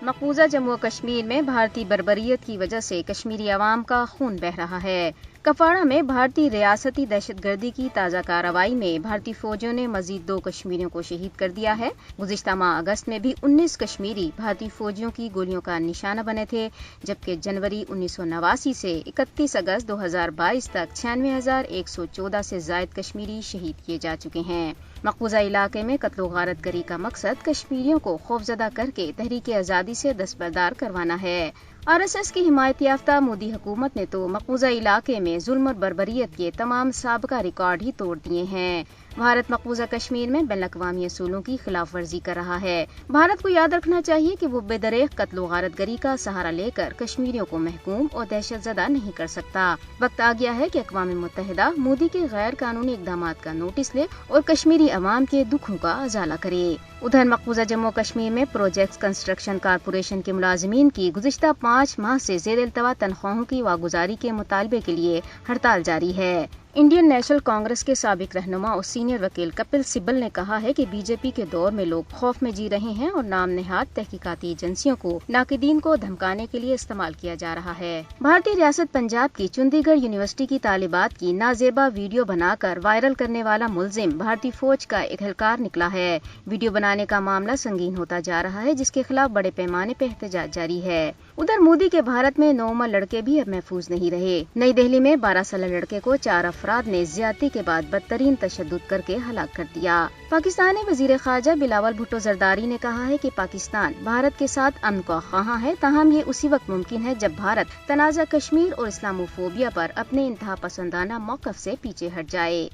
مقبوضہ جموں و کشمیر میں بھارتی بربریت کی وجہ سے کشمیری عوام کا خون بہہ رہا ہے۔ کپواڑہ میں بھارتی ریاستی دہشت گردی کی تازہ کارروائی میں بھارتی فوجیوں نے مزید 2 کشمیریوں کو شہید کر دیا ہے۔ گزشتہ ماہ اگست میں بھی 19 کشمیری بھارتی فوجیوں کی گولیوں کا نشانہ بنے تھے، جبکہ جنوری 1989 سے 31 اگست 2022 تک 96,114 سے زائد کشمیری شہید کیے جا چکے ہیں۔ مقبوضہ علاقے میں قتل و غارت گری کا مقصد کشمیریوں کو خوفزدہ کر کے تحریک آزادی سے دستبردار کروانا ہے۔ RSS کی حمایت یافتہ مودی حکومت نے تو مقبوضہ علاقے میں ظلم اور بربریت کے تمام سابقہ ریکارڈ ہی توڑ دیے ہیں۔ بھارت مقبوضہ کشمیر میں بین الاقوامی اصولوں کی خلاف ورزی کر رہا ہے۔ بھارت کو یاد رکھنا چاہیے کہ وہ بے دریغ قتل و غارت گری کا سہارا لے کر کشمیریوں کو محکوم اور دہشت زدہ نہیں کر سکتا۔ وقت آ گیا ہے کہ اقوام متحدہ مودی کے غیر قانونی اقدامات کا نوٹس لے اور کشمیری عوام کے دکھوں کا ازالہ کرے۔ ادھر مقبوضہ جموں کشمیر میں پروجیکٹس کنسٹرکشن کارپوریشن کے ملازمین کی گزشتہ 5 ماہ سے زیر التوا تنخواہوں کی واگزاری کے مطالبے کے لیے ہڑتال جاری ہے۔ انڈین نیشنل کانگریس کے سابق رہنما اور سینئر وکیل کپل سبل نے کہا ہے کہ بی جے پی کے دور میں لوگ خوف میں جی رہے ہیں اور نام نہاد تحقیقاتی ایجنسیوں کو ناقدین کو دھمکانے کے لیے استعمال کیا جا رہا ہے۔ بھارتی ریاست پنجاب کی چندی گڑھ یونیورسٹی کی طالبات کی نازیبا ویڈیو بنا کر وائرل کرنے والا ملزم بھارتی فوج کا ایک اہلکار نکلا ہے۔ ویڈیو بنانے کا معاملہ سنگین ہوتا جا رہا ہے، جس کے خلاف بڑے پیمانے پر احتجاج جاری ہے۔ ادھر مودی کے بھارت میں 9 عمر لڑکے بھی اب محفوظ نہیں رہے۔ نئی دہلی میں 12 سالہ لڑکے کو 4 افراد نے زیادتی کے بعد بدترین تشدد کر کے ہلاک کر دیا۔ پاکستانی وزیر خارجہ بلاول بھٹو زرداری نے کہا ہے کہ پاکستان بھارت کے ساتھ امن کا خواہاں ہے، تاہم یہ اسی وقت ممکن ہے جب بھارت تنازع کشمیر اور اسلامو فوبیا پر اپنے انتہا پسندانہ موقف سے پیچھے ہٹ جائے۔